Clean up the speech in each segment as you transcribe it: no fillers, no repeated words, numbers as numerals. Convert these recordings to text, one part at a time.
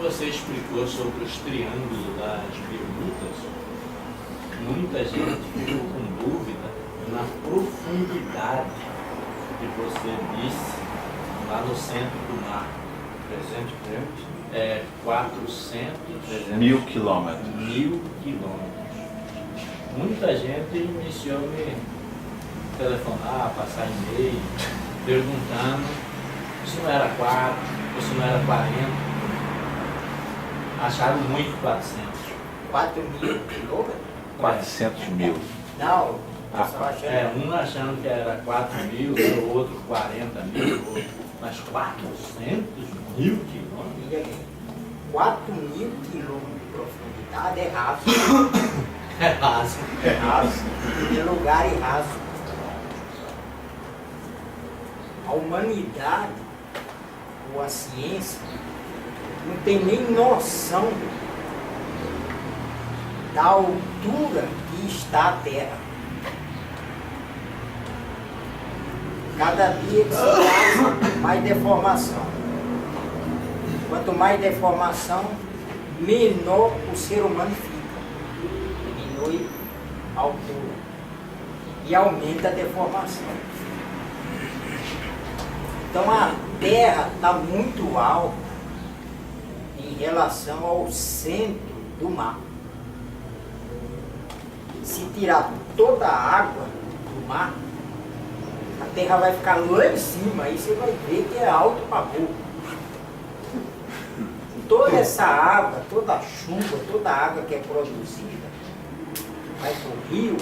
você explicou sobre os triângulos das Bermudas, muita gente ficou com dúvida na profundidade que você disse lá no centro do mar. 300 quilômetros? 400... 1000 quilômetros. 1000 quilômetros. Muita gente iniciou a me telefonar, passar e-mail, perguntando se não era 4, ou se não era 40. Acharam muito 400. 4.000 quilômetros? 400 mil. Não, eu estava achando. Um achando que era 4.000, o outro 40.000, o outro. Mas 400.000 quilômetros? E aí, 4.000 quilômetros de profundidade é raso. É raso. É raso. É lugar e raso. A humanidade, ou a ciência, não tem nem noção da altura que está a Terra. Cada dia que se passa, mais deformação. Quanto mais deformação, menor o ser humano fica. Diminui a altura. E aumenta a deformação. Então a Terra está muito alta em relação ao centro do mar. Se tirar toda a água do mar, a Terra vai ficar lá em cima, aí você vai ver que é alto para burro. Toda essa água, toda a chuva, toda a água que é produzida, vai para o rio,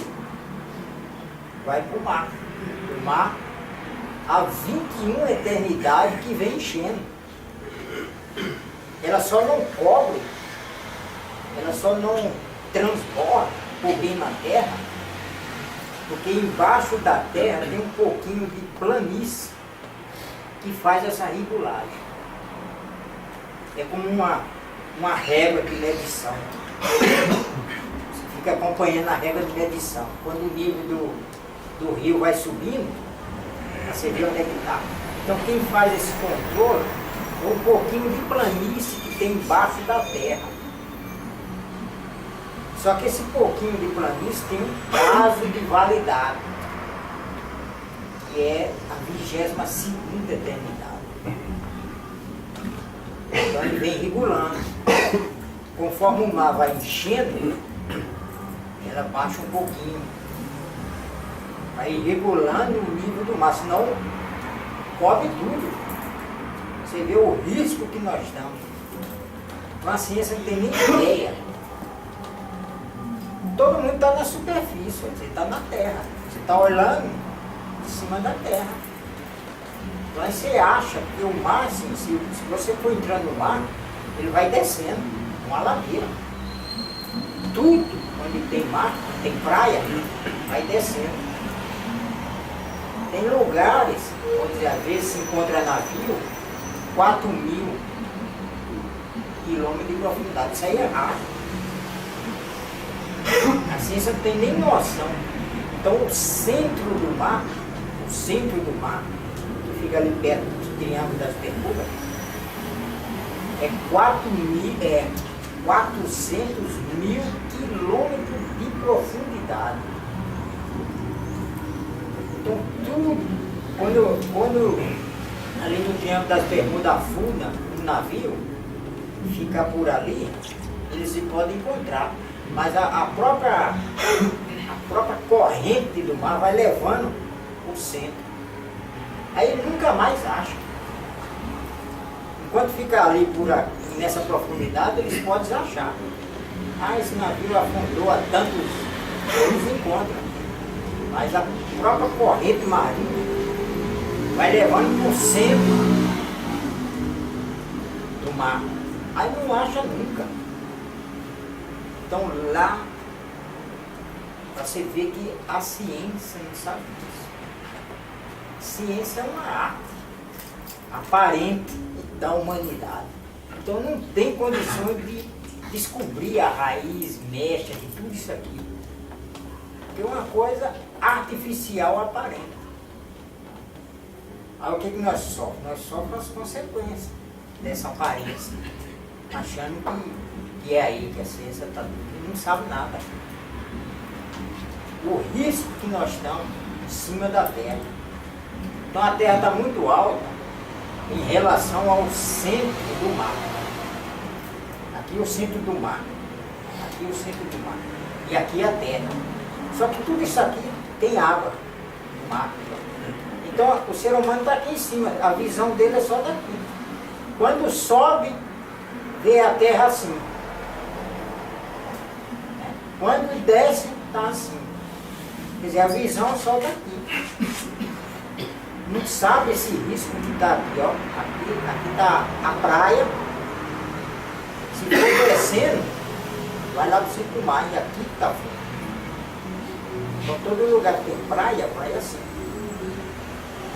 vai para o mar. O mar, há 21 eternidades que vem enchendo. Ela só não cobre, ela só não transborda por bem na terra, porque embaixo da terra tem um pouquinho de planície que faz essa regulagem. É como uma régua de medição. Você fica acompanhando a régua de medição. Quando o nível do rio vai subindo, você vê onde é que está. Então quem faz esse controle é um pouquinho de planície que tem embaixo da terra. Só que esse pouquinho de planície tem um prazo de validade, que é a 22ª eternidade. Então ele vem regulando. Conforme o mar vai enchendo, ela baixa um pouquinho. Vai regulando o nível do mar, senão cobre tudo. Você vê o risco que nós estamos. Então a ciência não tem nem ideia. Todo mundo está na superfície, você está na terra. Você está olhando em cima da terra. Então aí você acha que o mar, assim, se você for entrando no mar, ele vai descendo, uma ladeira. Tudo onde tem mar, tem praia, vai descendo. Tem lugares onde às vezes se encontra navio 4.000 quilômetros de profundidade. Isso aí é raro. A ciência não tem nem noção. Então o centro do mar, que fica ali perto do Triângulo das Bermudas, é 400.000 quilômetros de profundidade. Então tudo, quando ali no Triângulo das Bermudas afunda um navio, fica por ali, eles se podem encontrar. Mas a própria corrente do mar vai levando o centro. Aí ele nunca mais acha. Enquanto fica ali nessa profundidade, eles podem achar. Ah, esse navio afundou há tantos anos, eles encontram. Mas a própria corrente marinha vai levando para o centro do mar. Aí não acha nunca. Então lá você vê que a ciência não sabe disso. Ciência é uma arte aparente da humanidade. Então não tem condições de descobrir a raiz, mecha de tudo isso aqui. Porque é uma coisa artificial aparente. Aí o que nós sofremos? Nós sofremos as consequências dessa aparência. achando que é aí que a ciência está. Não sabe nada. O risco que nós estamos em cima da Terra. Então a Terra está muito alta em relação ao centro do mar. Aqui é o centro do mar. Aqui é o centro do mar. E aqui é a Terra. Só que tudo isso aqui tem água no mar. Então o ser humano está aqui em cima. A visão dele é só daqui. Quando sobe, vê a Terra assim. Quando desce, está assim. Quer dizer, a visão é só daqui. Não sabe esse risco que está aqui, ó. Aqui está a praia. Se for descendo, vai lá para o centro do mar. E aqui está fundo. Então todo lugar que tem praia, praia é assim.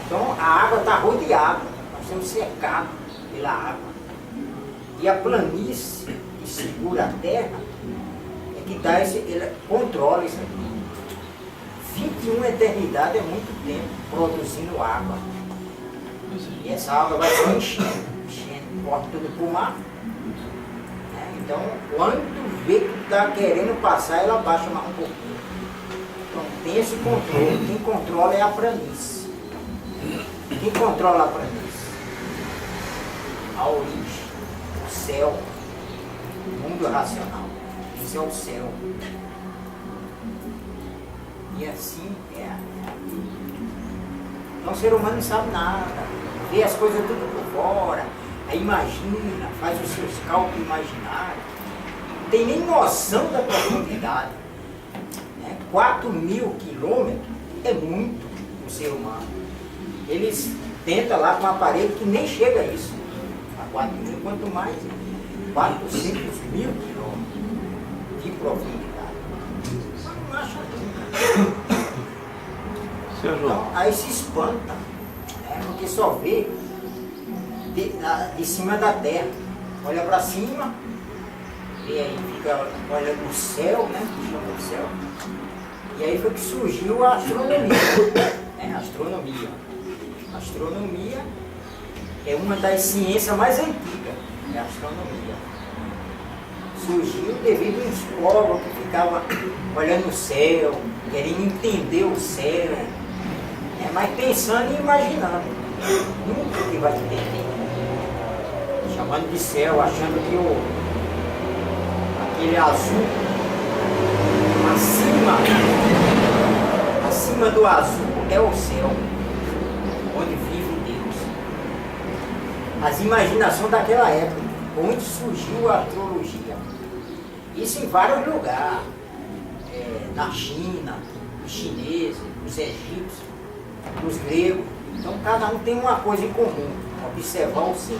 Então a água está rodeada. Nós estamos cercados pela água. E a planície que segura a terra é que dá ele controla isso aqui. 21 eternidade é muito tempo produzindo água. E essa água vai se enchendo, corta tudo para o mar. Então, quando vê que está querendo passar, ela baixa mais um pouquinho. Então, tem esse controle. Quem controla é a planície. Quem controla a planície? A origem, o céu, o mundo racional. Esse é o céu. E assim é. Então o ser humano não sabe nada, vê as coisas tudo por fora, aí imagina, faz os seus cálculos imaginários, não tem nem noção da profundidade. 4.000 quilômetros é muito o ser humano. Eles tentam lá com um aparelho que nem chega a isso. A 4.000, quanto mais 400.000 quilômetros de profundidade. Não acha nunca. Então, aí se espanta, porque só vê de cima da terra. Olha para cima, e aí fica olhando o céu, né? Chama o céu. E aí foi que surgiu a astronomia. A astronomia é uma das ciências mais antigas, é a astronomia. Surgiu devido a uns povos que ficavam olhando o céu, querendo entender o céu, mas pensando e imaginando. Nunca que vai entender. Chamando de céu, achando que aquele azul, acima do azul é o céu, onde vive Deus. As imaginações daquela época, onde surgiu a astrologia. Isso em vários lugares, na China, os chineses, os egípcios, os gregos. Então cada um tem uma coisa em comum, observar o céu.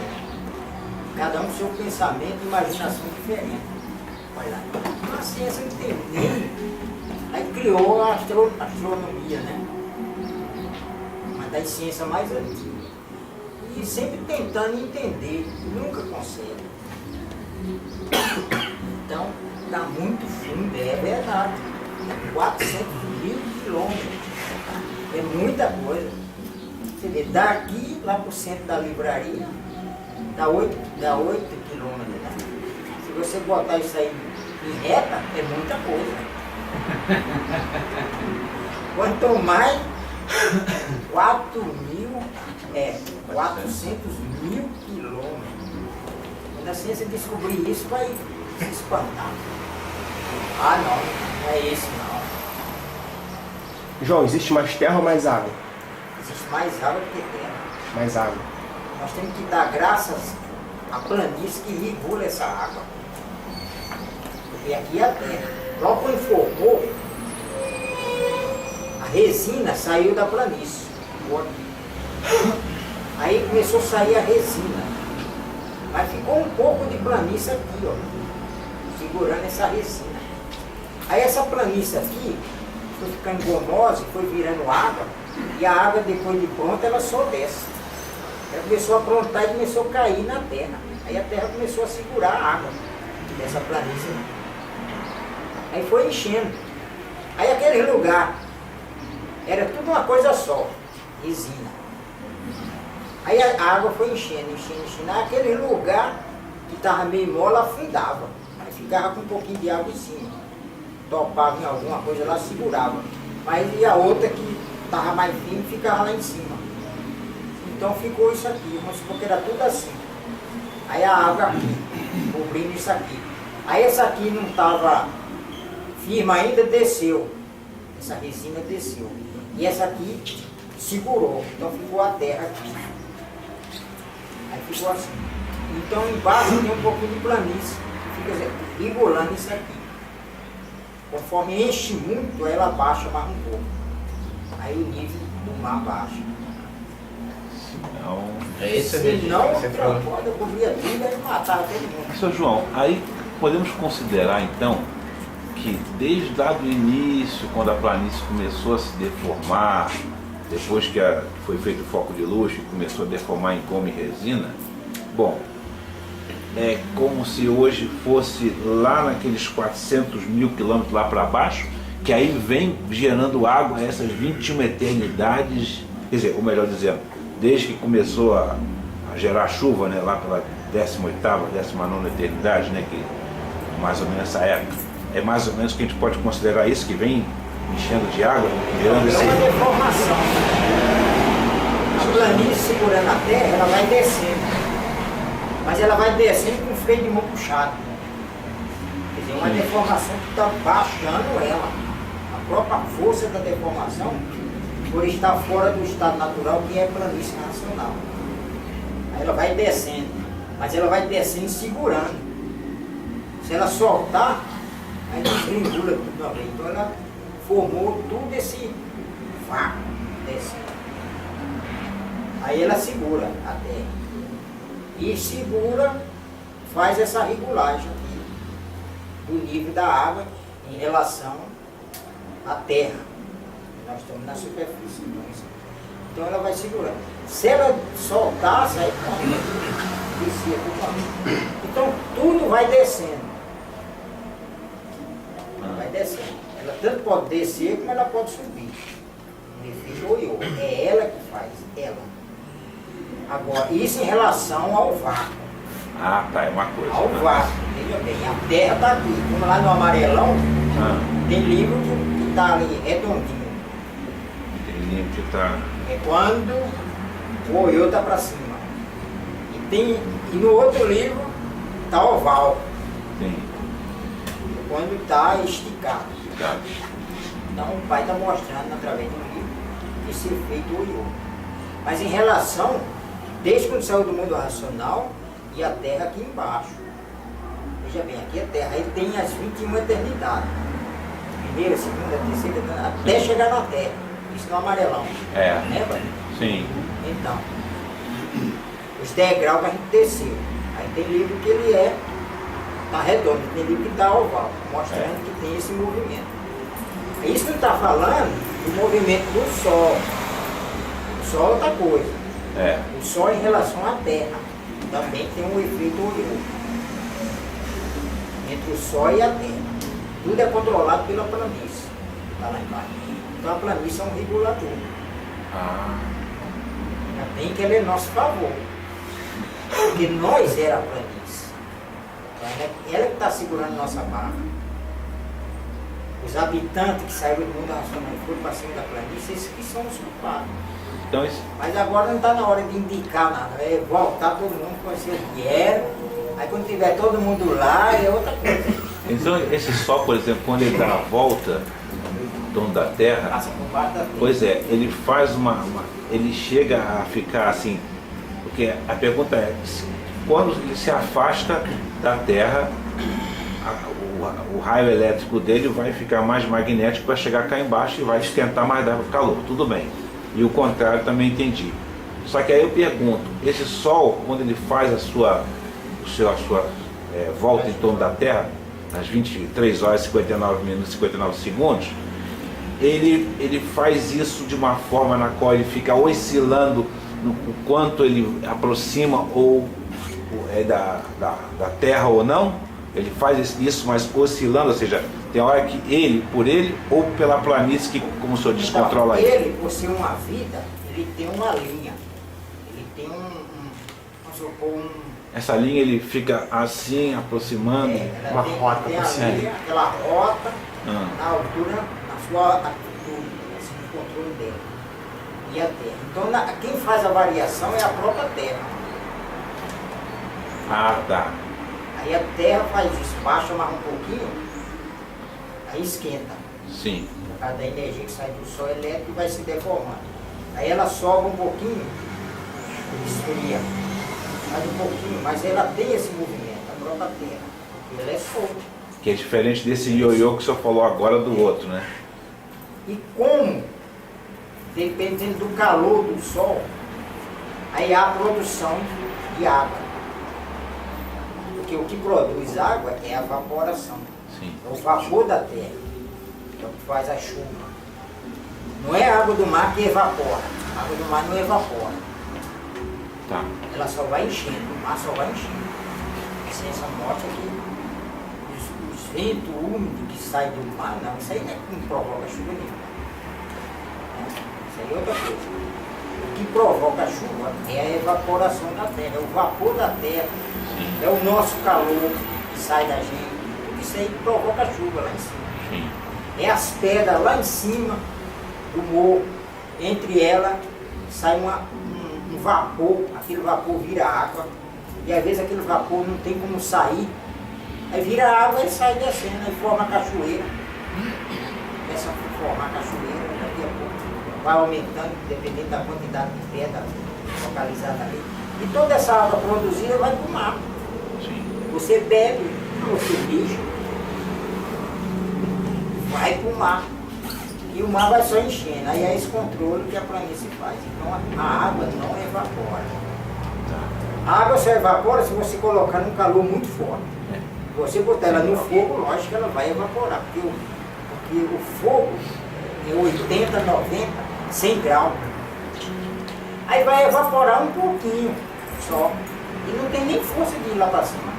Cada um com seu pensamento e imaginação diferente. Olha lá, a ciência não tem nem. Aí criou a astronomia, né? Uma das ciências mais antigas. E sempre tentando entender, nunca consegue. Então, está muito fundo, é verdade. 400.000 quilômetros. É muita coisa. Você vê, daqui lá para o centro da livraria, dá 8 quilômetros. Né? Se você botar isso aí em reta, é muita coisa. Quanto mais 400.000 quilômetros. Quando a ciência descobrir isso, vai se espantar. Ah, não é esse não. João, existe mais terra ou mais água? Existe mais água do que terra. Mais água. Nós temos que dar graças à planície que regula essa água. Porque aqui é a terra. Logo quando formou, a resina saiu da planície. Aí começou a sair a resina. Mas ficou um pouco de planície aqui, ó, segurando essa resina. Aí essa planície aqui foi ficando gomosa, foi virando água, e a água depois de pronta ela só desce. Ela começou a aprontar e começou a cair na terra. Aí a terra começou a segurar a água dessa planície. Aí foi enchendo. Aí aquele lugar era tudo uma coisa só, resina. Aí a água foi enchendo. Aí aquele lugar que estava meio mole, afundava. Aí ficava com um pouquinho de água em cima. Topava em alguma coisa lá, segurava. Mas e a outra que estava mais firme ficava lá em cima. Então ficou isso aqui, vamos supor que era tudo assim. Aí a água aqui, cobrindo isso aqui. Aí essa aqui não estava firme ainda, desceu. Essa resina desceu. E essa aqui segurou. Então ficou a terra aqui. Aí ficou assim. Então embaixo tem um pouquinho de planície. Fica regulando isso aqui. Conforme enche muito, ela baixa mais um pouco. Aí o nível do mar baixa. Não. É esse Se não, você falou. pode cobrir tudo e matar todo mundo. Seu João, aí podemos considerar então que desde lá do início, quando a planície começou a se deformar, depois que foi feito o foco de luz e começou a deformar em goma e resina, bom, é como se hoje fosse lá naqueles 400 mil quilômetros lá para baixo, que aí vem gerando água essas 21 eternidades, quer dizer, ou melhor dizendo, desde que começou a gerar chuva, né, lá pela 18ª, 19ª eternidade, né, que mais ou menos essa época, é mais ou menos que a gente pode considerar isso, que vem enchendo de água, gerando É esse... uma deformação. A planície segurando a terra, ela vai descendo. Mas ela vai descendo com o freio de mão puxado. Quer dizer, uma deformação que está baixando ela. A própria força da deformação, por estar fora do estado natural, que é planície nacional. Aí ela vai descendo, mas ela vai descendo segurando. Se ela soltar, aí desgringula tudo na vez. Então ela formou tudo esse vácuo descendo. Aí ela segura a terra. E segura, faz essa regulagem aqui do nível da água em relação à terra. Nós estamos na superfície. Então ela vai segurando. Se ela soltasse, aí descia tudo. Então tudo vai descendo. Ela vai descendo. Ela tanto pode descer como ela pode subir. Um efeito ioiô. É ela que faz, ela. Agora, isso em relação ao vácuo. Ah, tá, é uma coisa. Ao né? vácuo, veja bem, a terra está aqui. Como lá no amarelão, Ah, tem livro que está ali, redondinho. tem livro que tá... É quando o ioiô está para cima. E no outro livro está oval, Tem é quando está esticado. ficado. Então o pai está mostrando através do livro esse efeito ioiô. Mas em relação, desde quando saiu do mundo racional e a terra aqui embaixo. Veja bem, aqui a terra, ele tem as 21 eternidades. Primeira, segunda, terceira, até chegar na terra. Isso no amarelão. É. Lembra? Sim. Então, os degraus que a gente desceu. Aí tem livro que ele tá redondo, tem livro que está oval, mostrando que tem esse movimento. Isso que está falando do movimento do Sol. O Sol é outra coisa. É. O Sol em relação à Terra também tem um efeito ioiô. Entre o Sol e a Terra. Tudo é controlado pela planície. Está lá embaixo. Então a planície é um regulador. Ah, Ainda bem que ela é nosso favor. Porque nós era a planície. Então ela que está segurando nossa barra. Os habitantes que saíram do mundo racional e foram para cima da planície, esses que são os culpados. então isso... Mas agora não está na hora de indicar nada, é voltar todo mundo, conhecer o que era. Aí quando tiver todo mundo lá, é outra coisa. Então esse Sol, por exemplo, quando ele dá a volta em torno da Terra, Passa por baixo da terra. pois é, ele faz ele chega a ficar assim, porque a pergunta é, quando ele se afasta da Terra, o raio elétrico dele vai ficar mais magnético para chegar cá embaixo e vai esquentar mais, dar calor, tudo bem. E o contrário também entendi. Só que aí eu pergunto, esse Sol, quando ele faz a sua volta em torno da Terra, às 23 horas e 59 minutos e 59 segundos, ele faz isso de uma forma na qual ele fica oscilando no quanto ele aproxima ou é da Terra ou não. Ele faz isso, mas oscilando, ou seja, tem hora que por ele ou pela planície que, como o senhor diz, Então, controla isso. ele, por ser uma vida, ele tem uma linha. Ele tem vamos supor, Essa linha ele fica assim, aproximando. Ela Uma tem, rota tem pra cima. ali aquela rota Ah, na altura, na sua atitude, assim, no controle dela. E a terra. Então quem faz a variação é a própria terra. ah, tá. Aí a terra faz isso, baixa mais um pouquinho, aí esquenta. Sim. Por causa da energia que sai do sol elétrico e vai se deformando. Aí ela sobe um pouquinho, esfria. Mais um pouquinho, mas ela tem esse movimento, a própria terra. Porque ela é solta. Que é diferente desse ioiô que o senhor falou agora do outro, né? E como, dependendo do calor do sol, aí há a produção de água. Porque o que produz água é a evaporação. Sim. É o vapor da terra, que é o que faz a chuva. Não é a água do mar que evapora. A água do mar não evapora. Tá. Ela só vai enchendo, o mar só vai enchendo. A ciência mostra que os ventos úmidos que saem do mar, não, isso aí não provoca chuva nenhuma. Né? Isso aí é outra coisa. O que provoca a chuva é a evaporação da terra, é o vapor da terra, é o nosso calor que sai da gente. Isso aí provoca a chuva lá em cima. Sim. É as pedras lá em cima do morro, entre elas sai um vapor, aquele vapor vira água, e às vezes aquele vapor não tem como sair, aí vira água e sai descendo, aí forma a cachoeira, começa a formar a cachoeira, daqui a pouco vai aumentando, dependendo da quantidade de pedra localizada ali, e toda essa água produzida vai para o mar. Sim. Você bebe, você bicho, vai para o mar. E o mar vai só enchendo. Aí é esse controle que a planície faz. Então a água não evapora. A água só evapora se você colocar num calor muito forte. Você botar ela no fogo, lógico que ela vai evaporar. Porque o fogo é 80, 90, 100 graus. Aí vai evaporar um pouquinho só. E não tem nem força de ir lá para cima.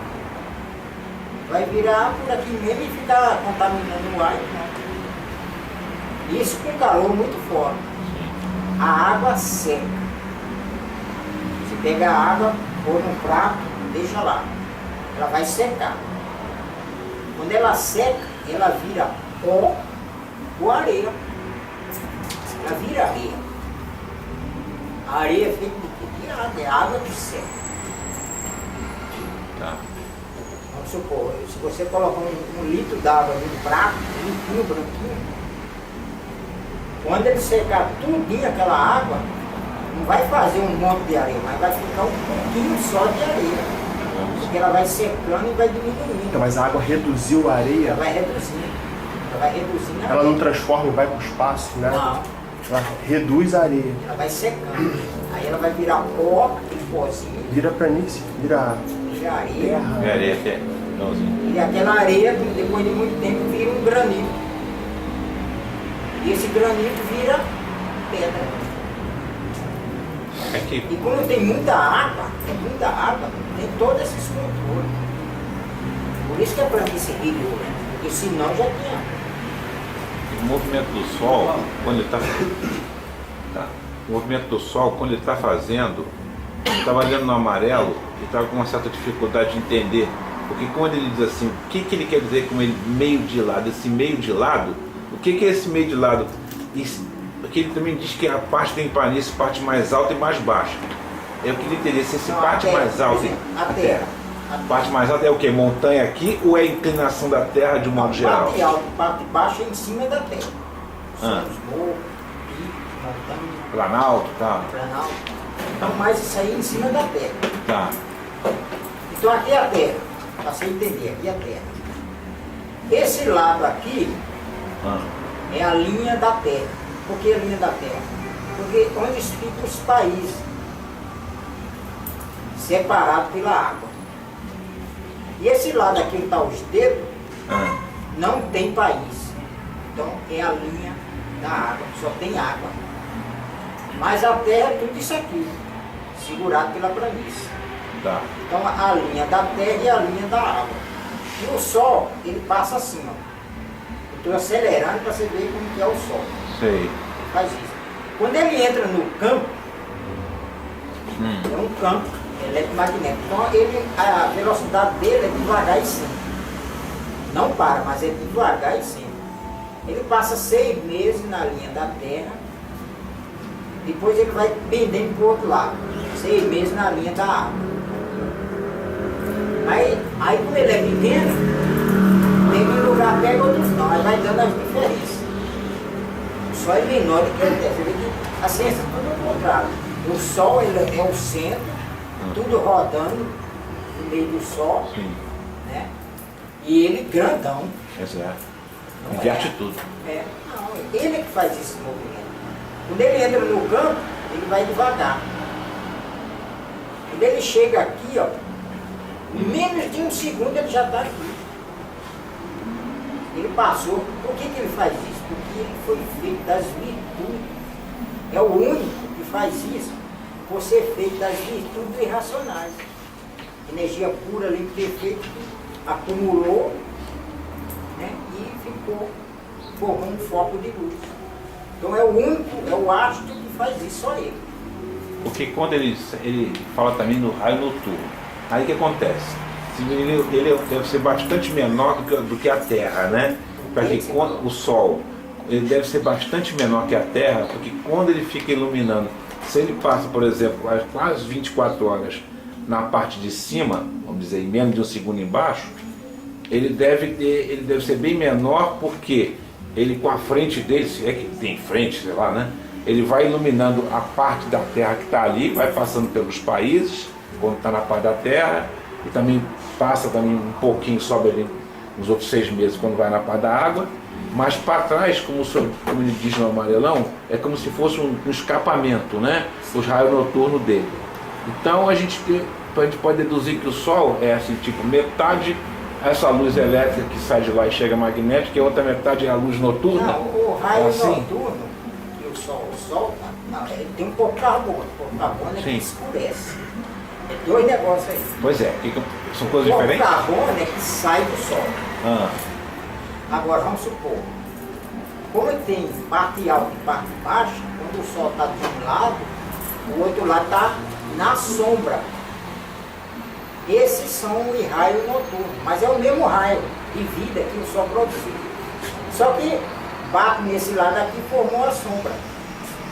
Vai virar por aqui mesmo e ficar contaminando o ar e pronto. Isso com calor muito forte. A água seca. Você pega a água, põe num prato, deixa lá. Ela vai secar. Quando ela seca, ela vira pó ou areia. Ela vira areia. A areia é feita de quê? De água. É água que seca. Tá. Vamos supor, se você colocar um litro d'água num prato, limpinho, branquinho, quando ele secar tudinho aquela água, não vai fazer um monte de areia, mas vai ficar um pouquinho só de areia. Porque ela vai secando e vai diminuindo. Então, mas a água reduziu a areia, Ela vai reduzindo. Ela vai reduzindo a ela areia. não transforma e vai para o espaço, né? Não, Ela reduz a areia. ela vai secando. Aí ela vai virar pó, aquele pozinho, Vira planície, vira vira areia. terra. É areia até. Nãozinho. E aquela areia, depois de muito tempo, vira um granito. E esse granito vira pedra. É que E quando tem muita água, tem todos esses controles. Por isso que a planície rilhou, né? Porque senão já tinha. o movimento do Sol, quando ele está. Tá. O movimento do Sol, quando ele está fazendo, eu estava olhando no amarelo e estava com uma certa dificuldade de entender. Porque quando ele diz assim, o que ele quer dizer com ele meio de lado? Esse meio de lado, o que é esse meio de lado? Porque ele também diz que a parte tem planície, parte mais alta e mais baixa. Eu queria entender se essa Não, parte a terra, mais alta. por exemplo, a terra. A parte mais alta é o que? Montanha aqui ou é a inclinação da terra de um modo geral? Parte alta e parte baixa é em cima da terra. Ah. São os morros, picos, montanhas, Planalto, tá? planalto. Então, mais isso aí em cima da terra. Tá. Então, aqui é a terra. Para você entender, aqui é a terra. Esse lado aqui Ah, é a linha da terra. Por que a linha da terra? Porque onde ficam os países separados pela água. E esse lado aqui onde está os dedos, ah, não tem país. Então é a linha da água, só tem água. Mas a terra é tudo isso aqui, segurado pela planície. tá. Então a linha da terra e a linha da água. E o sol, ele passa assim, ó. Eu estou acelerando para você ver como que é o sol. Sei. Faz isso. Quando ele entra no campo, é um campo eletromagnético. Então a velocidade dele é devagar e sempre. Não para, mas é devagar e sempre. Ele passa 6 meses na linha da Terra, depois ele vai pendendo para o outro lado. 6 meses na linha da água. Aí como ele é pequeno, tem um lugar pega, outros não, aí vai dando as diferenças. O Sol é menor do que a Terra. Você vê que a ciência é tudo ao contrário. O Sol ele é o centro, tudo rodando no meio do Sol, Sim. né? E ele grandão. Exato. Não Inverte é? tudo. Não, ele é que faz esse movimento. Quando ele entra no campo, ele vai devagar. Quando ele chega aqui, ó, em menos de um segundo ele já está aqui. Ele passou. Por que ele faz isso? Porque ele foi feito das virtudes. É o único que faz isso por ser feito das virtudes irracionais. Energia pura, limpa, perfeita, acumulou, né, e formou um foco de luz. Então é o único, é o astro que faz isso, só ele. Porque quando ele fala também no raio noturno, aí o que acontece? Ele deve ser bastante menor do que a Terra, né? Para que quando o Sol, ele deve ser bastante menor que a Terra, porque quando ele fica iluminando, se ele passa, por exemplo, quase 24 horas na parte de cima, vamos dizer, em menos de um segundo embaixo, ele deve ser bem menor, porque ele com a frente dele, se é que tem frente, sei lá, né? Ele vai iluminando a parte da Terra que está ali, vai passando pelos países, quando está na parte da Terra, e também passa também um pouquinho, sobe ali nos outros 6 meses quando vai na parte da água, mas para trás, como ele diz no amarelão, é como se fosse um escapamento, né? Os raios noturnos dele. Então a gente pode deduzir que o Sol é assim, tipo, metade essa luz elétrica que sai de lá e chega magnética, e a outra metade é a luz noturna. Não, o raio é assim? noturno que o Sol solta, não, ele tem um pouco de carbono. O pouco de carbono é que Sim. escurece. É 2 negócios aí. Pois é, são coisas O pouco de diferentes? carbono é que sai do Sol. Ah, Agora vamos supor, como ele tem parte alta e parte baixa, quando o Sol está de um lado, o outro lado está na sombra. Esses são os raios noturnos, mas é o mesmo raio de vida que o Sol produziu. Só que bate nesse lado aqui e formou a sombra.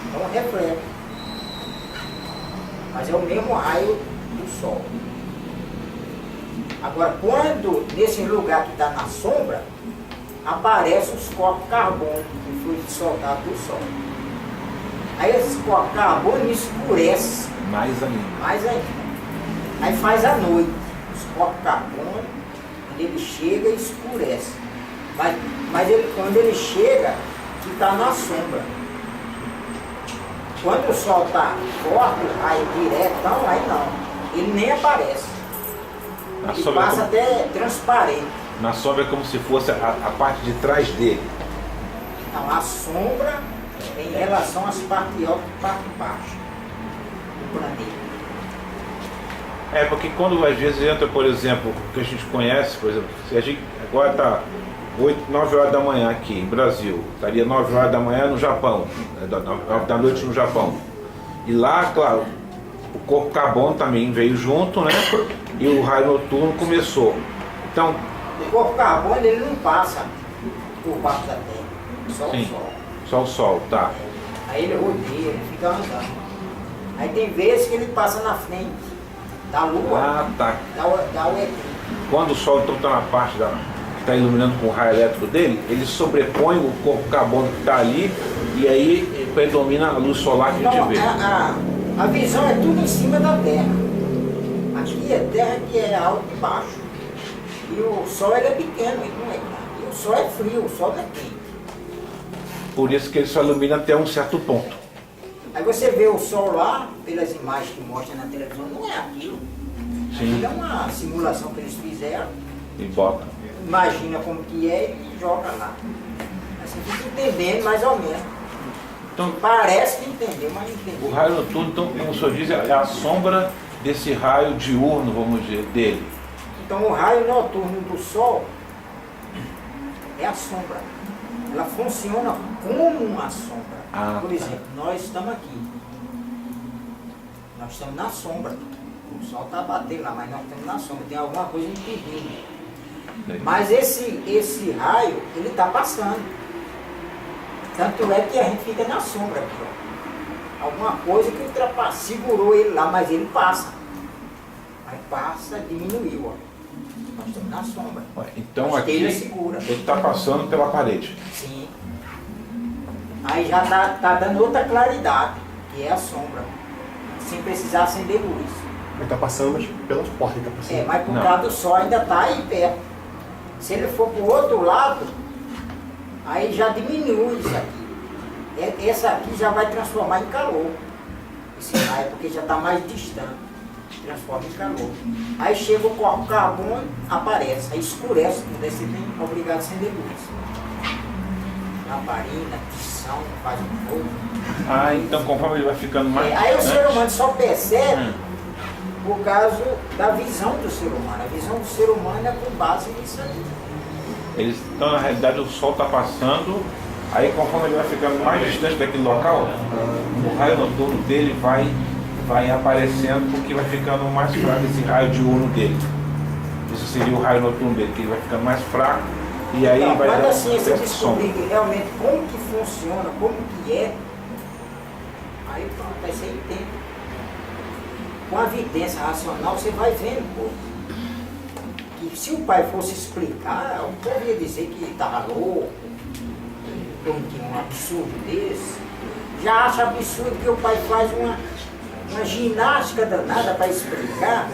Então reflete. Mas é o mesmo raio do Sol. Agora, quando nesse lugar que está na sombra, aparecem os corpos de carbono que foi soltado do Sol. Aí esses corpos de carbono escurecem mais ainda. mais ainda. Aí faz a noite, os corpos de carbono, quando ele chega, escurece. Mas quando ele chega, que está na sombra. Quando o Sol está forte, aí direto, não, aí não. Ele nem aparece. Ele passa até transparente. Na sombra é como se fosse a parte de trás dele. Não, a sombra em relação às partes altas e parte baixa do planeta. É, porque quando às vezes entra, por exemplo, o que a gente conhece, por exemplo, se a gente agora está 9 horas da manhã aqui em Brasil, estaria 9 horas da manhã no Japão, 9 da noite no Japão. E lá, claro, o corpo carbono também veio junto, né? E o raio noturno começou. Então, O corpo carbono ele não passa por baixo da Terra, só sim, o Sol. só o Sol, tá. Aí ele rodeia, ele fica andando. Aí tem vezes que ele passa na frente da Lua, Ah, tá. da o eclipse. Quando o Sol então está na parte que está iluminando com o raio elétrico dele, ele sobrepõe o corpo carbono que está ali e aí predomina a luz solar que a Então, gente vê. a visão é tudo em cima da Terra. Aqui é terra que é alto e baixo. E o Sol ele é pequeno, ele não é grande. E o Sol é frio, o Sol não é quente. Por isso que ele só ilumina até um certo ponto. Aí você vê o Sol lá, pelas imagens que mostram na televisão, não é aquilo. Sim. Aquilo é uma simulação que eles fizeram. E bota. Imagina como que é e joga lá. Assim, fica entendendo mais ou menos. Então, Parece que entendeu, mas não o entendeu. raio noturno, então, como o senhor diz, é a sombra desse raio diurno, vamos dizer, dele. Então o raio noturno do Sol é a sombra. Ela funciona como uma sombra. Ah, Por tá. exemplo, nós estamos aqui. Nós estamos na sombra. O sol está batendo lá, mas nós estamos na sombra, tem alguma coisa impedindo. Mas esse raio, ele está passando. Tanto é que a gente fica na sombra aqui, ó. Alguma coisa que segurou ele lá, mas ele passa. Aí passa, diminuiu, ó. Nós estamos na sombra. Então a aqui telha segura. ele está passando pela parede. Sim. Aí já tá dando outra claridade, que é a sombra. Sem precisar acender luz. Ele está passando, mas pelas portas ele está passando. Mas por Não. causa do sol ainda está aí perto. Se ele for para o outro lado, aí já diminui isso aqui. Essa aqui já vai transformar em calor. Esse raio, porque já está mais distante. Transforma em calor. Aí chega o carbono, aparece, aí escurece, daí você tem obrigado a acender luz. Lamparina, tição, faz um fogo. Então conforme ele vai ficando mais Aí o ser distante, humano só percebe por causa da visão do ser humano. A visão do ser humano é com base nisso aí. então na realidade o sol está passando, aí conforme ele vai ficando mais distante daquele local, o raio noturno dele vai aparecendo, porque vai ficando mais fraco esse raio diurno dele. Isso seria o raio noturno dele, que ele vai ficando mais fraco e aí Então, vai quando dar a ciência essa sombra. descobrir realmente como que funciona, como que é, aí pronto, aí você entende. Com a evidência racional você vai vendo, pô. Que se o pai fosse explicar, o povo ia dizer que estava louco, como que um absurdo desse. Já acha absurdo que o pai faz uma ginástica danada para explicar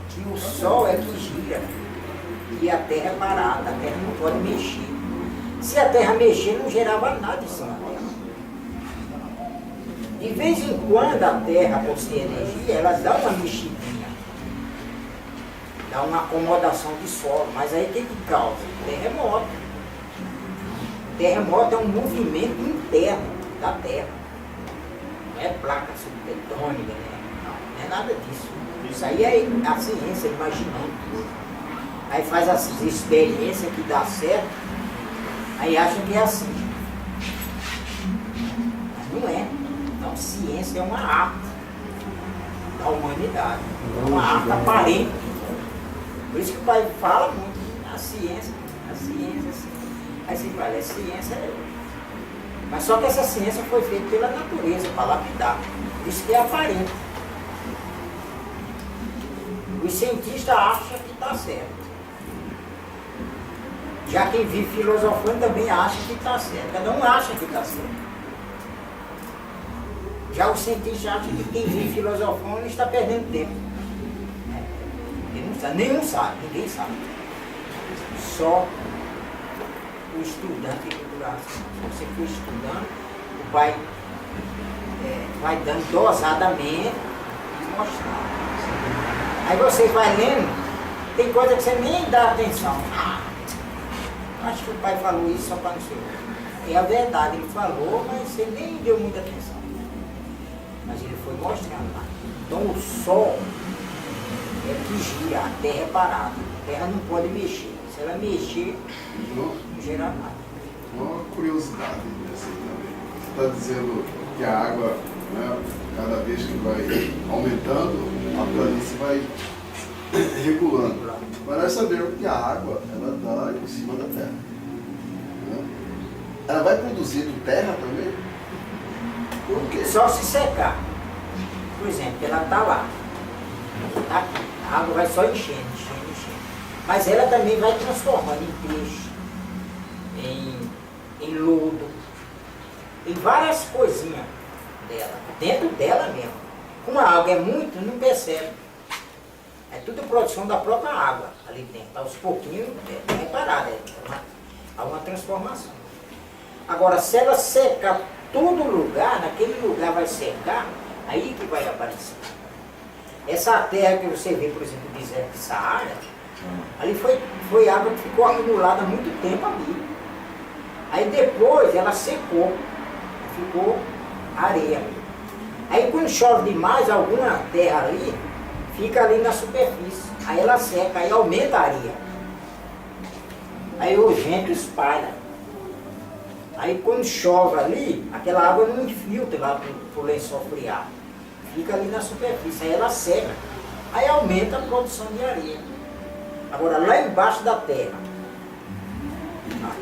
que o sol é que gira e a terra é parada, a terra não pode mexer. Se a terra mexer, não gerava nada em cima dela. De vez em quando a terra, por ser energia, ela dá uma mexidinha, dá uma acomodação de solo, mas aí o que causa? Terremoto. Terremoto é um movimento interno da terra. Não é placa subtectônica, né? Não é nada disso. Isso aí é a ciência imaginando. Aí faz as experiências que dá certo, aí acham que é assim. Mas não é. Então ciência é uma arte da humanidade. É uma arte aparente. Por isso que o pai fala muito, a ciência, assim. Aí você fala, a ciência é. Mas só que essa ciência foi feita pela natureza, para lapidar. Isso que é aparente. Os cientistas acham que está certo. Já quem vive filosofando também acha que está certo. Cada um acha que está certo. Já os cientistas acham que quem vive filosofando está perdendo tempo. Nenhum sabe, ninguém sabe. Só o estudante que procura. Se você for estudando, o pai vai dando dosadamente e mostrando. Aí você vai lendo, tem coisa que você nem dá atenção. Acho que o pai falou isso só para não ser. É a verdade, ele falou, mas você nem deu muita atenção. Mas ele foi mostrando lá. Então o sol é que gira, a terra é parada. A terra não pode mexer. Se ela mexer, não gera nada. Uma curiosidade assim também. Você está dizendo que a água, né, cada vez que vai aumentando, a planície vai regulando. Mas nós sabemos que a água, ela está em cima da terra. Né? Ela vai produzindo terra também? Por quê? Só se secar. Por exemplo, ela está lá. Tá aqui. A água vai só enchendo. Mas ela também vai transformando em peixe, em lodo, em várias coisinhas dela, dentro dela mesmo. Como a água é muito, não percebe. É tudo produção da própria água ali dentro. Aos pouquinhos é parada, há uma transformação. Agora, se ela secar todo lugar, naquele lugar vai secar, aí que vai aparecer. Essa terra que você vê, por exemplo, o deserto de Saara, ali foi água que ficou acumulada há muito tempo ali. Aí depois ela secou, ficou areia. Aí quando chove demais, alguma terra ali, fica ali na superfície. Aí ela seca, aí aumenta a areia. Aí o vento espalha. Aí quando chove ali, aquela água não infiltra lá pro lençol friar. fica ali na superfície, aí ela seca, aí aumenta a produção de areia. Agora lá embaixo da terra,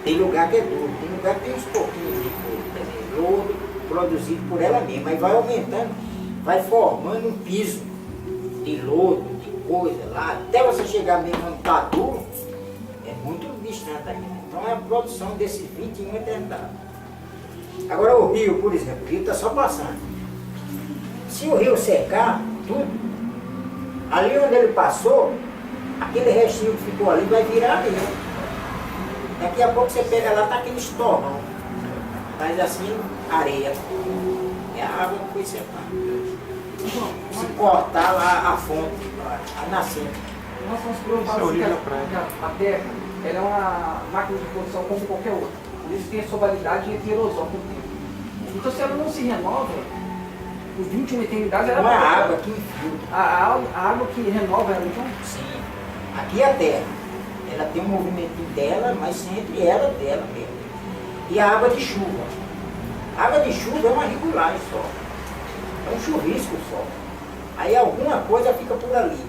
tem lugar que é duro, tem lugar que tem uns pouquinhos de lodo produzido por ela mesma, aí vai aumentando, vai formando um piso de lodo, de coisa lá, até você chegar mesmo onde está duro, é muito distante ainda. Então é a produção desses 21 eternidades. Agora o rio, por exemplo, o rio está só passando. Se o rio secar, tudo, ali onde ele passou, aquele restinho que ficou ali vai virar areia. Daqui a pouco você pega lá, tá aquele estorrão. Faz assim, areia. É a água que foi secando. Se cortar lá a fonte, a nascente. Nós vamos preocupar assim que a terra ela é uma máquina de produção como qualquer outra. Por isso tem a sua validade e a erosão com o tempo. Então se ela não se renova, os 21 eternidades ela Não é a vai- água que infiltra. a água que renova ela, então. Sim. Aqui é a terra. Ela tem um movimentinho dela, mas entre ela e dela mesmo. E a água de chuva. A água de chuva é uma regulagem só. É um chuvisco só. Aí alguma coisa fica por ali.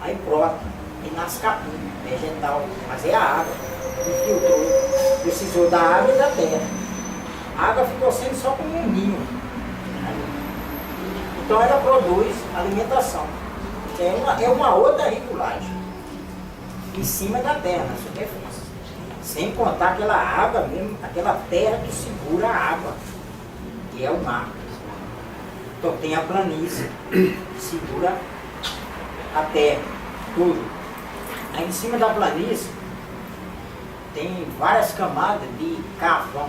Aí brota. E nasce capim, vegetal. Mas é a água. Que filtrou. Precisou da água e da terra. A água ficou sendo só como um ninho. Então ela produz alimentação. É uma outra regulagem. Em cima da terra, na superfície. Sem contar aquela água mesmo, aquela terra que segura a água, que é o mar. Então tem a planície, que segura a terra, tudo. Aí em cima da planície tem várias camadas de carvão.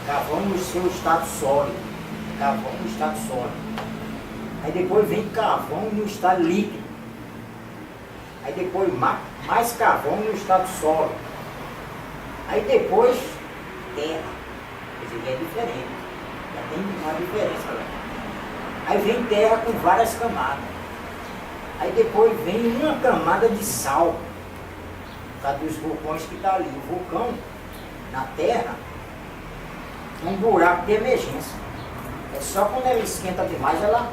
Carvão no seu estado sólido. Carvão no estado sólido. Aí depois vem carvão no estado líquido. Aí depois mais carvão no estado sólido. Aí depois terra. Quer dizer, é diferente. Já tem uma diferença lá. Aí vem terra com várias camadas. Aí depois vem uma camada de sal. Por causa dos vulcões que está ali. O vulcão, na terra, é um buraco de emergência. É só quando ela esquenta demais, ela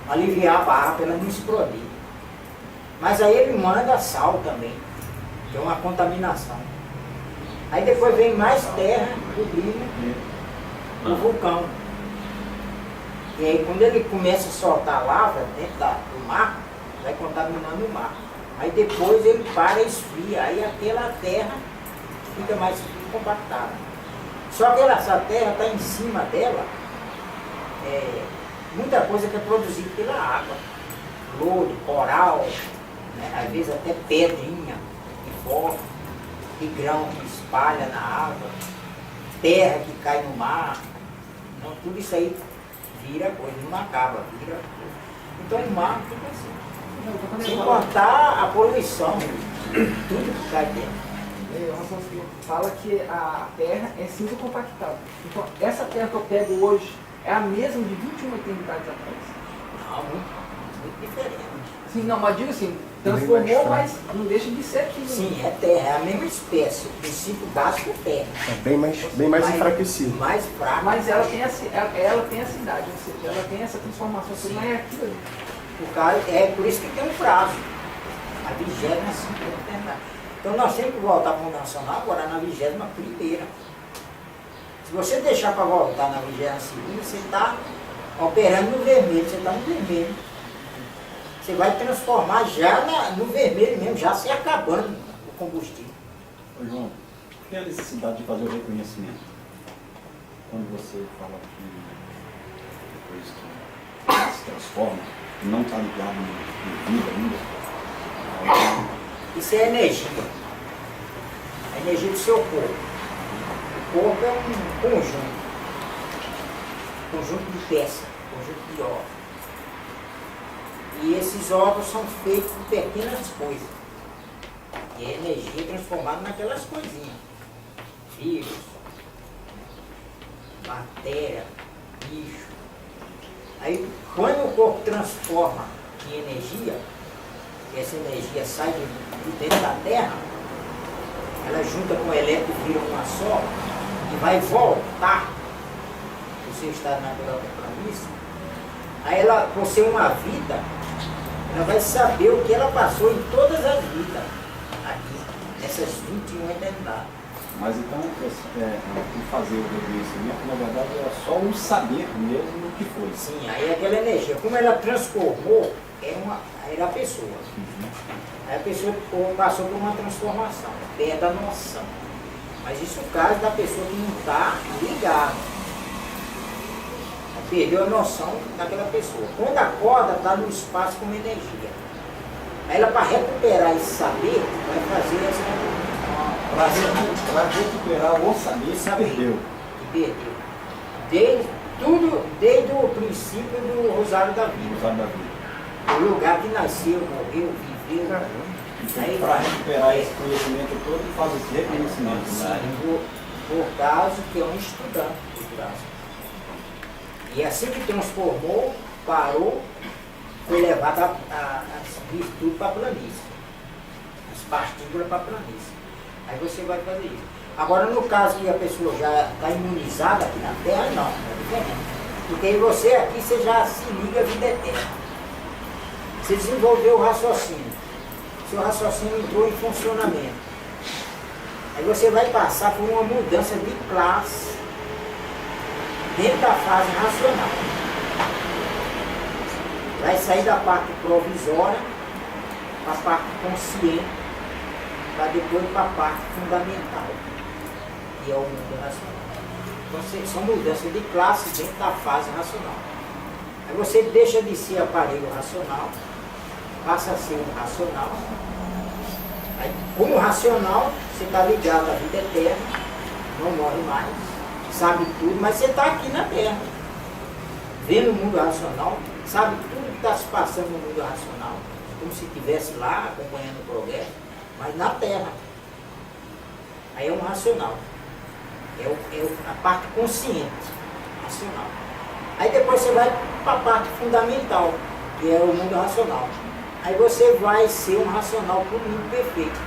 aliviar a barra para ela não explodir. Mas aí ele manda sal também, que é uma contaminação. Aí depois vem mais terra cobrindo o vulcão. E aí quando ele começa a soltar lava dentro do mar, vai contaminando o mar. Aí depois ele para e esfria, aí aquela terra fica mais compactada. Só que essa terra está em cima dela, muita coisa que é produzida pela água. Lodo, coral, né? Às vezes até pedrinha que forma, e grão que espalha na água, terra que cai no mar. Então tudo isso aí vira coisa, não acaba, vira coisa. Então o mar fica assim. Sem contar a poluição, tudo que cai dentro. Fala que a terra é cinza compactada. Então essa terra que eu pego hoje é a mesma de 21 eternidades atrás. Não, muito diferente. Sim, não, mas digo assim, transformou, mas não deixa de ser aquilo. Sim, é terra, é a mesma espécie. O princípio básico é terra. É bem mais enfraquecido. Mais fraco. Mas ela tem a cidade, ou seja, ela tem essa transformação, você não é aquilo ali. O cara, por isso que tem um prazo. A 25ª eternidade. Então nós temos que voltar para o nacional agora na 21ª. Se você deixar para voltar na 22ª, você está operando no vermelho, você está no vermelho. Você vai transformar já no vermelho mesmo, já se acabando o combustível. Ô João, por que a necessidade de fazer o reconhecimento? Quando você fala que depois que se transforma, não está ligado no vida ainda, Isso é energia. A energia do seu corpo. O corpo é um conjunto. Conjunto de peças, conjunto de órgãos. E esses órgãos são feitos de pequenas coisas. E a energia é transformada naquelas coisinhas. Vírus, matéria, bicho. Aí quando o corpo transforma em energia, essa energia sai de dentro da Terra, ela junta com o elétron e vira uma só, e vai voltar o seu estado natural da planície, Aí ela, por ser uma vida, ela vai saber o que ela passou em todas as vidas aqui, nessas 21 eternidades. Mas então, o fazer o reconhecimento, na verdade, é só um saber mesmo do que foi. Sim, aí aquela energia, como ela transformou, era a pessoa. Aí a pessoa passou por uma transformação, perde a noção. Mas isso é o caso da pessoa que não está ligada. Perdeu a noção daquela pessoa. Quando acorda, está no espaço com energia. Aí ela, para recuperar esse saber, vai fazer essa... Para recuperar o saber que perdeu. Que perdeu. Desde o princípio do Rosário da Vida. Rosário da Vida. O lugar que nasceu, morreu, viveu. Então, para recuperar esse conhecimento todo, faz esse reconhecimento. Sim, por causa que é um estudante do braço. E assim que transformou, parou, foi levado as virtudes para a planície. As partículas para a planície. Aí você vai fazer isso. Agora, no caso que a pessoa já está imunizada aqui na Terra, não, é diferente. Porque aí você aqui, você já se liga à vida eterna. Você desenvolveu o raciocínio. Seu raciocínio entrou em funcionamento. Aí você vai passar por uma mudança de classe dentro da fase racional. Vai sair da parte provisória para a parte consciente, para depois para a parte fundamental, que é o mundo racional. Então, são mudanças de classe dentro da fase racional. Aí você deixa de ser aparelho racional, passa a ser um racional. Aí, como racional, você está ligado à vida eterna, não morre mais, sabe tudo, mas você está aqui na Terra, vendo o mundo racional, sabe tudo que está se passando no mundo racional, como se estivesse lá acompanhando o progresso, mas na Terra. Aí é um racional. É a parte consciente, racional. Aí depois você vai para a parte fundamental, que é o mundo racional. Aí você vai ser um racional para o mundo perfeito.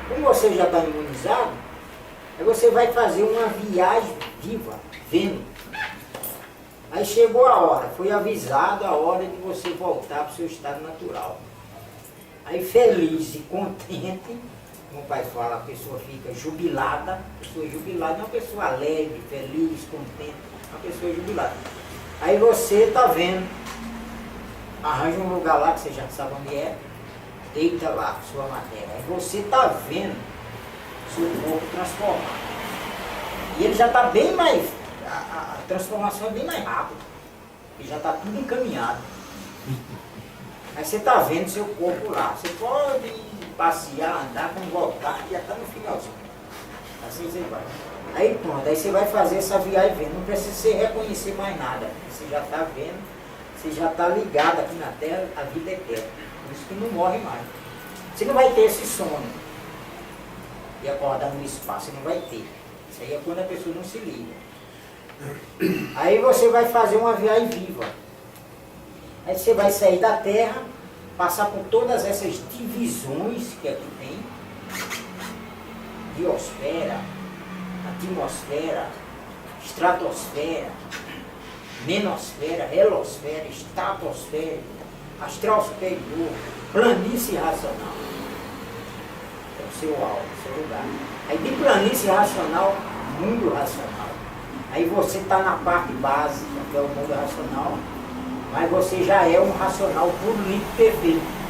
Como você já está imunizado, aí você vai fazer uma viagem viva, vendo. Aí chegou a hora, foi avisado a hora de você voltar para o seu estado natural. Aí feliz e contente, como o pai fala, a pessoa fica jubilada. A pessoa jubilada é uma pessoa alegre, feliz, contente, uma pessoa jubilada. Aí você está vendo, arranja um lugar lá que você já sabe onde é, deita lá sua matéria. Aí você está vendo seu corpo transformar. E ele já está bem mais, a transformação é bem mais rápida. Ele já está tudo encaminhado. Aí você está vendo seu corpo lá. Você pode passear, andar, quando voltar, já está no finalzinho. Assim você vai. Aí pronto, aí você vai fazer essa viagem vendo. Não precisa você reconhecer mais nada. Você já está vendo, você já está ligado aqui na Terra, a vida é eterna. Por isso que não morre mais. Você não vai ter esse sono e acordar no espaço, você não vai ter. Isso aí é quando a pessoa não se liga. Aí você vai fazer uma viagem viva. Aí você vai sair da Terra, passar por todas essas divisões que aqui tem. Biosfera, atmosfera, estratosfera, menosfera, helosfera, estratosfera, astral superior, planície racional. É o seu alvo, o seu lugar. Aí de planície racional, mundo racional. Aí você está na parte básica, que é o mundo racional, mas você já é um racional puro, limpo, perfeito.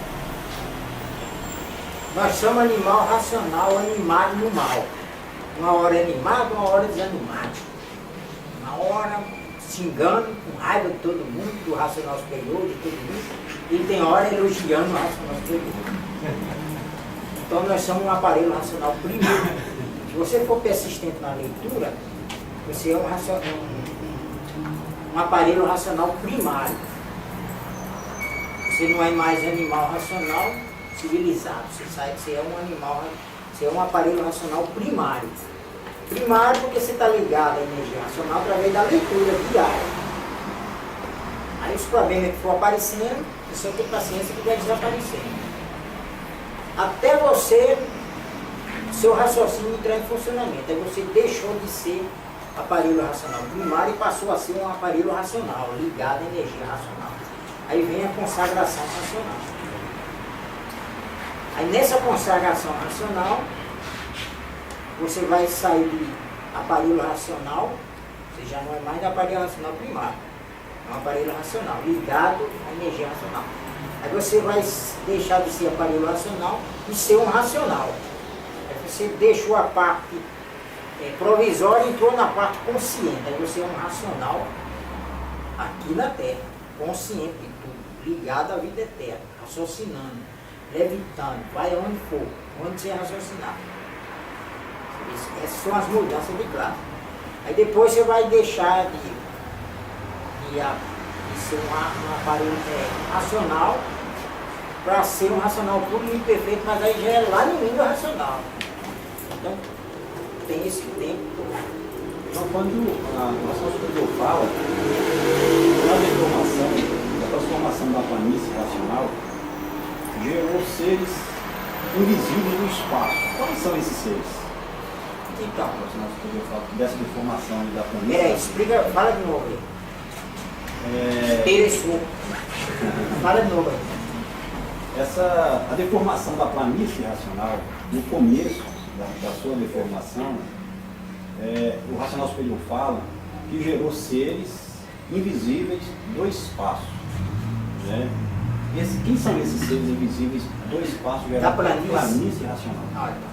Nós somos animal racional, animado no mal. Uma hora animado, uma hora desanimado. Uma hora xingando, com raiva de todo mundo, do racional superior, de todo mundo. E tem hora elogiando o racional superior. Então nós somos um aparelho racional primeiro. Se você for persistente na leitura, você é um aparelho racional primário. Você não é mais animal racional civilizado. Você é um animal, você é um aparelho racional primário. Primário porque você está ligado à energia racional através da leitura diária. Aí os problemas que for aparecendo, você tem paciência que vai desaparecendo. Até você, seu raciocínio entrar em funcionamento. Aí você deixou de ser aparelho racional primário e passou a ser um aparelho racional, ligado à energia racional. Aí vem a consagração racional. Aí nessa consagração racional, você vai sair do aparelho racional, você já não é mais aparelho racional primário, é um aparelho racional, ligado à energia racional. Aí você vai deixar de ser aparelho racional e ser um racional. Aí você deixou a parte provisória e entrou na parte consciente. Aí você é um racional aqui na Terra, consciente de tudo, ligado à vida eterna, raciocinando, levitando, vai onde for, onde você raciocinar. Essas são as mudanças de classe. Aí depois você vai deixar de ser um aparelho racional para ser um racional puro e perfeito, mas aí já é lá no mundo racional. Então, tem esse tempo todo. Então, quando a nossa superior fala da deformação, da transformação da planície racional, gerou seres invisíveis no espaço. Quais são esses seres? Então, A nossa superior fala dessa deformação da planície. explica, fala de novo aí. Interessou. Fala de novo aí. A deformação da planície racional, no começo da sua deformação, o racional superior fala que gerou seres invisíveis do espaço. Né? Quem são esses seres invisíveis do espaço gerados pela planície racional? Ah, tá.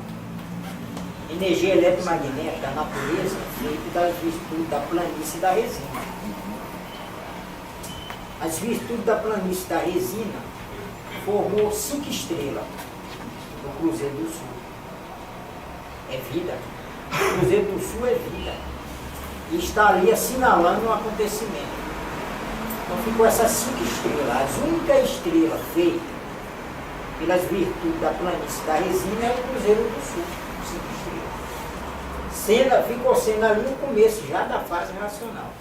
Energia eletromagnética da natureza feita das virtudes da planície e da resina. As virtudes da planície e da resina formou 5 estrelas no Cruzeiro do Sul. É vida. O Cruzeiro do Sul é vida. E está ali assinalando um acontecimento. Então ficou essas 5 estrelas. A única estrela feita pelas virtudes da planície e da resina é o Cruzeiro do Sul. 5 estrelas. Ficou sendo ali o começo já da fase racional.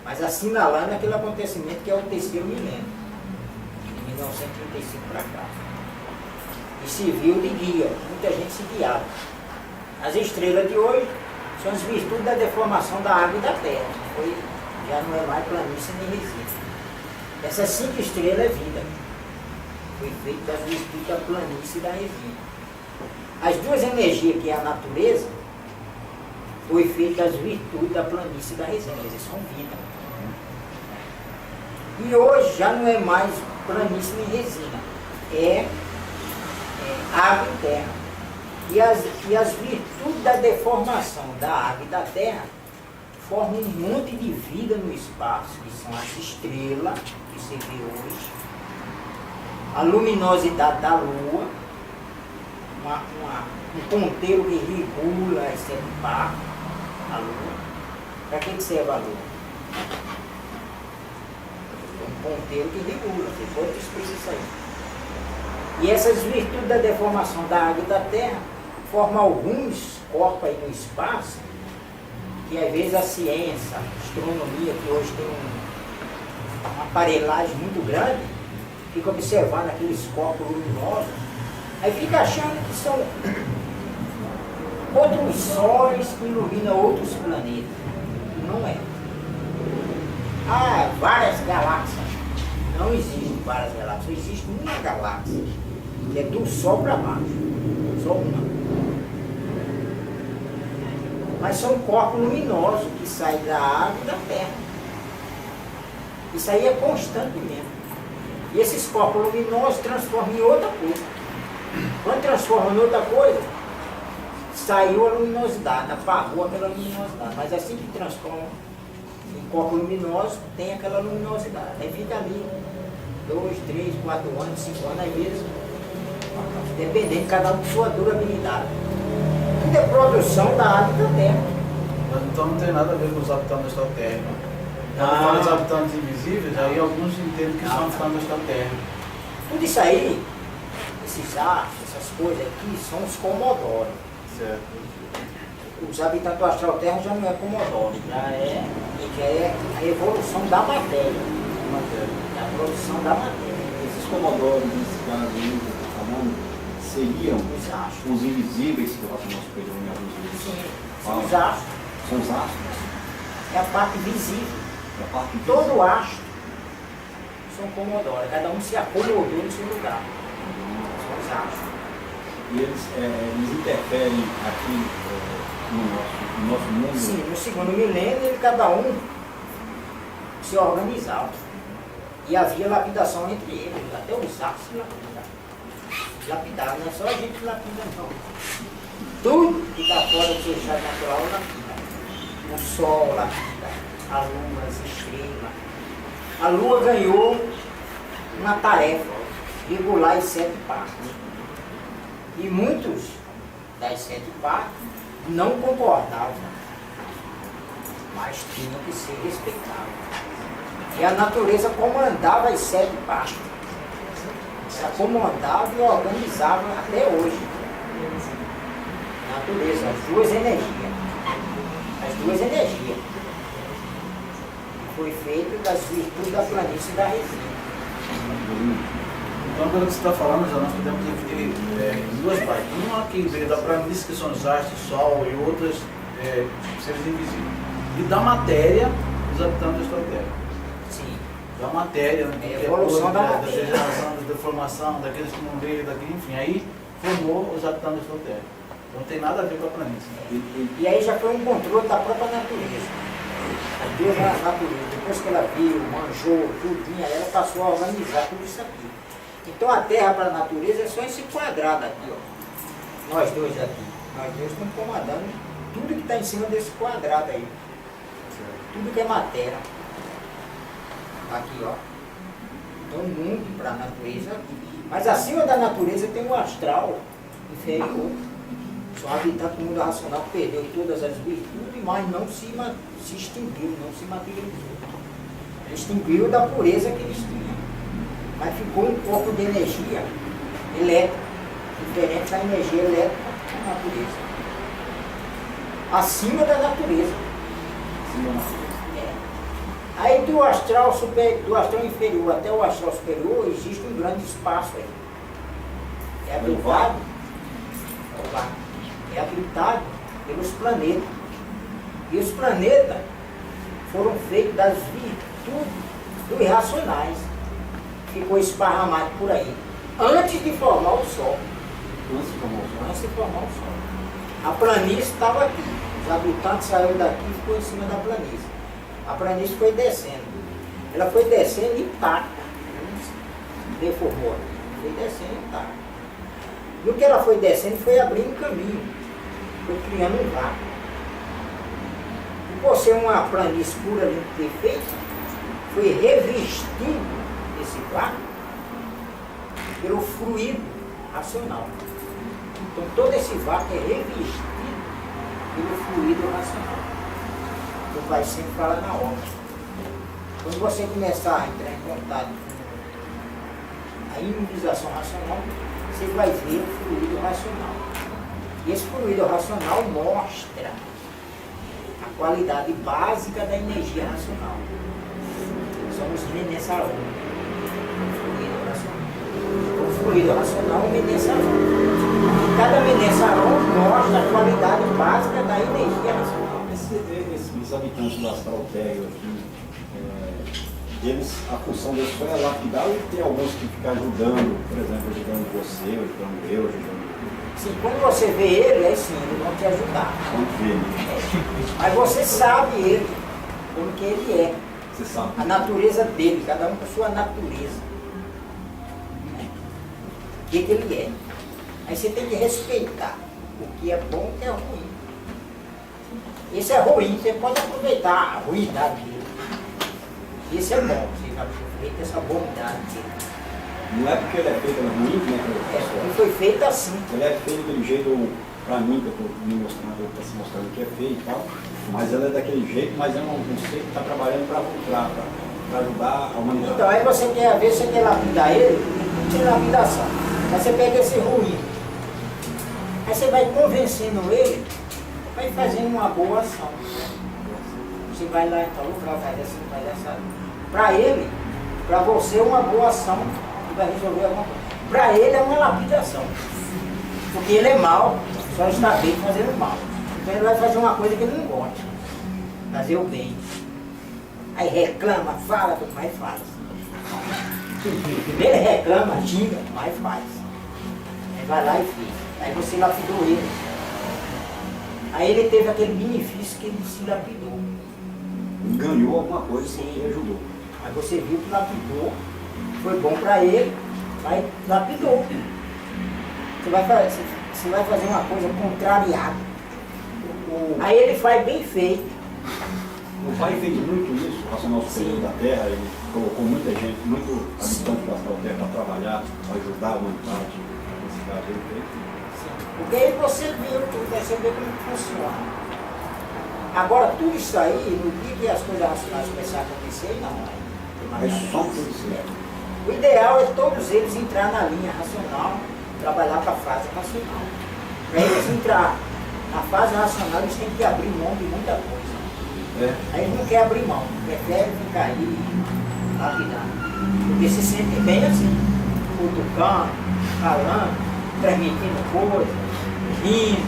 Mas assinalando aquele acontecimento que é o terceiro milênio. De 1935 para cá. E serviu de guia. Muita gente se guiava. As estrelas de hoje são as virtudes da deformação da água e da terra. Já não é mais planície nem resina. Essas 5 estrelas é vida. Foi feito das virtudes da planície e da resina. As 2 energias, que é a natureza, foi feita das virtudes da planície e da resina. Eles são vida. E hoje já não é mais planície nem resina. É água e terra. E as virtudes da deformação da água e da terra formam um monte de vida no espaço, que são as estrelas, que você vê hoje, a luminosidade da Lua, um ponteiro que regula esse impacto, a Lua. Para que serve a Lua? Um ponteiro que regula, depois eu explico isso aí. E essas virtudes da deformação da água e da terra formam alguns corpos aí no espaço, que às vezes a ciência, a astronomia, que hoje tem uma aparelhagem muito grande, fica observando aqueles corpos luminosos, aí fica achando que são outros sóis que iluminam outros planetas. Não é. Várias galáxias. Não existem várias galáxias, existe uma galáxia, que é do Sol para baixo. Só uma. Mas são corpos luminosos que saem da água e da terra. Isso aí é constante mesmo. E esses corpos luminosos transformam em outra coisa. Quando transformam em outra coisa, saiu a luminosidade, apagou aquela luminosidade. Mas assim que transforma em corpo luminoso, tem aquela luminosidade. Aí fica ali 2, 3, 4 anos, 5 anos, às vezes, dependendo de cada um de sua durabilidade. Tudo é produção da água e da terra. Mas então não tem nada a ver com os habitantes da Terra. Quando falam dos habitantes invisíveis, aí alguns entendem que são habitantes da Terra. Tudo isso aí, esses astros, essas coisas aqui, são os comodórios. Certo. Os habitantes do astral terra já não é comodoro, já é a evolução da matéria. É a produção da matéria. Esses comodórios, nesse caso aí, que eu estou falando, seriam Os astros. os invisíveis que o racional superior em alguns livros Sim, fala. os astros. São os astros. É a parte visível. É a parte Todo astro são comodora, cada um se acomodou no seu lugar. São os astros. E eles interferem aqui no nosso mundo. Sim, no segundo milênio, cada um se organizava. E havia lapidação entre eles, até os astros se lapidavam. Não é só a gente lapida, não. Tudo que está fora do seu estado natural lapida. O sol lapida, a lua, as estrelas. A lua ganhou uma tarefa, regular as 7 partes. E muitos das 7 partes não concordavam, mas tinham que ser respeitados. E a natureza comandava as 7 partes. Ela comandava e organizava até hoje. A natureza, as duas energias. As duas energias. Foi feito das virtudes da planície e da resina. Então, pelo que você está falando, já nós podemos dividir em 2 partes. Uma que veio da planície, que são os astros, o sol, e outras seres invisíveis. E da matéria, os habitantes da Terra. Sim. Da matéria, né? É a Que evolução da da matéria. degeneração, da deformação, daqueles que não veio daqui, enfim. Aí formou os habitantes da Terra. Então não tem nada a ver com a planície. Né? E aí já foi um controle da própria natureza. A Deus da natureza, depois que ela viu, manjou, tudinho, aí ela passou a organizar tudo isso aqui. Então a Terra para a natureza é só esse quadrado aqui, ó. Nós dois aqui. Nós dois estamos comandando tudo que está em cima desse quadrado aí. Tudo que é matéria. Aqui, ó. Então o mundo para a natureza. Mas acima da natureza tem o astral inferior. São habitantes do mundo racional que perdeu todas as virtudes, mas não se extinguiu, não se materializou. Extinguiu da pureza que eles tinham. Mas ficou um corpo de energia elétrica, diferente da energia elétrica da natureza. Acima da natureza. Aí do astral inferior até o astral superior existe um grande espaço aí. É habitado, é habitado pelos planetas. E os planetas foram feitos das virtudes dos irracionais. Ficou esparramado por aí. Antes de formar o Sol. Antes de formar o Sol. A planície estava aqui. Os habitantes saíram daqui e ficou em cima da planície. A planície foi descendo. Ela foi descendo intacta. Deformou aqui. Foi descendo intacta. No que ela foi descendo, foi abrindo caminho. Foi criando um vácuo. E por ser uma planície pura, limpa e perfeita, foi revestindo esse vácuo pelo fluido racional. Então todo esse vácuo é revestido pelo fluido racional. O Pai sempre fala na obra. Quando você começar a entrar em contato com a imunização racional, você vai ver o fluido racional. E esse fluido racional mostra a qualidade básica da energia racional. São os Menessaron. O fluido racional é o Menessaron. E cada Menessaron mostra a qualidade básica da energia racional. Esses habitantes do astral térreo aqui, a função deles foi lapidar ou tem alguns que ficam ajudando, por exemplo, ajudando você, ajudando eu, ajudando... Sim, quando você vê ele, aí sim, eles vão te ajudar. Mas você sabe ele, como que ele é. Você sabe. A natureza dele, cada um com a sua natureza. O que ele é. Aí você tem que respeitar o que é bom e o que é ruim. Esse é ruim, você pode aproveitar a ruindade dele. Esse é bom, você já aproveita essa bondade dele. Não é porque ele é feito ruim, né? Ele foi feito assim. Ele é feito daquele jeito, pra mim, que eu estou me mostrando, está se mostrando que é feio e tal, mas ele é daquele jeito, mas é um ser que está trabalhando para ajudar a humanidade. Então aí você quer ver, você quer lapidar ele, não tem lapidação. Aí você pega esse ruim. Aí você vai convencendo ele, vai fazendo uma boa ação. Você vai lá em tal lugar, faz assim, faz essa. Para ele, para você é uma boa ação que vai resolver alguma coisa. Para ele é uma lapidação. Porque ele é mau, só está bem fazendo mal. Então ele vai fazer uma coisa que ele não gosta. fazer o bem. Aí reclama, fala, mas faz. Primeiro reclama, xinga, mas faz. Aí vai lá e fica. Aí você lapidou ele. Aí ele teve aquele benefício que ele se lapidou. Ganhou alguma coisa Sim. que ajudou. Aí você viu que lapidou, foi bom para ele, mas lapidou. Você vai fazer uma coisa contrariada. Aí ele faz bem feito. O pai fez muito isso, o Racional Superior da Terra, ele colocou muita gente, muito habitante da Terra para trabalhar, para ajudar a humanidade. Nesse caso ele fez. Porque aí você viu, você vê como funciona. Agora tudo isso aí, no dia que as coisas racionais começarem a acontecer, não. Aí só tudo isso. O ideal é todos eles entrar na linha racional, trabalhar para a fase racional. Para eles entrar na fase racional, eles têm que abrir mão de muita coisa. Aí eles não querem abrir mão, preferem ficar aí lapidando. Porque se sentem bem assim, cutucando, falando, transmitindo coisas, rindo,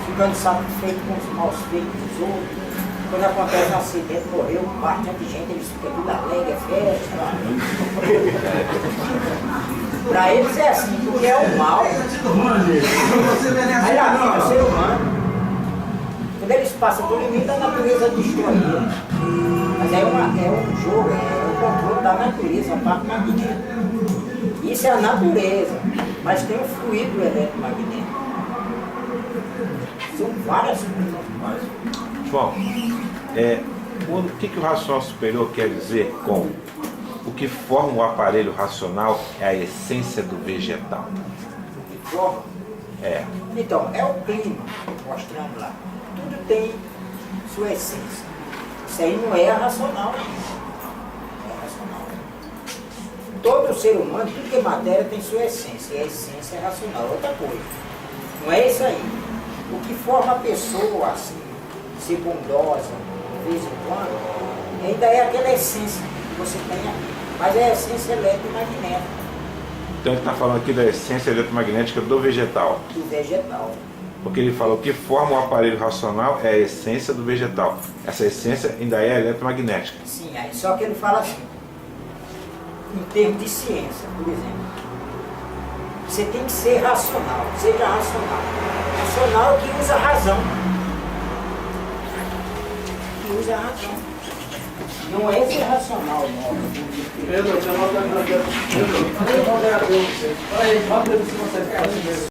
ficando satisfeito com os maus feitos dos outros. Quando acontece um acidente, morreu bastante gente, eles ficam tudo alegre, é festa. Para eles é assim, porque é o mal. Aí lá vem o ser humano. Quando eles passam do limite da natureza destruída. Mas é um jogo, é o controle da natureza, a parte magnética. Isso é a natureza, mas tem o fluido eletromagnético. São várias coisas. João, o que o racional superior quer dizer com o que forma o aparelho racional é a essência do vegetal? O que forma? Então, é o clima, mostrando lá. Tudo tem sua essência. Isso aí não é racional. Não é racional. Todo ser humano, tudo que é matéria tem sua essência. E a essência é racional. Outra coisa. Não é isso aí. O que forma a pessoa assim, ser bondosa, de vez em quando, ainda é aquela essência que você tem aqui. Mas é a essência eletromagnética. Então ele está falando aqui da essência eletromagnética do vegetal. Do vegetal. Porque ele fala o que forma o aparelho racional é a essência do vegetal. Essa essência ainda é eletromagnética. Sim, aí só que ele fala assim, em termos de ciência, por exemplo. Você tem que ser racional, seja racional. Racional é que usa a razão. Que usa a razão. Não é ser racional, não. Pedro, você não vai dar. Pedro, você não vai dar. Olha aí, bota ele se você quer.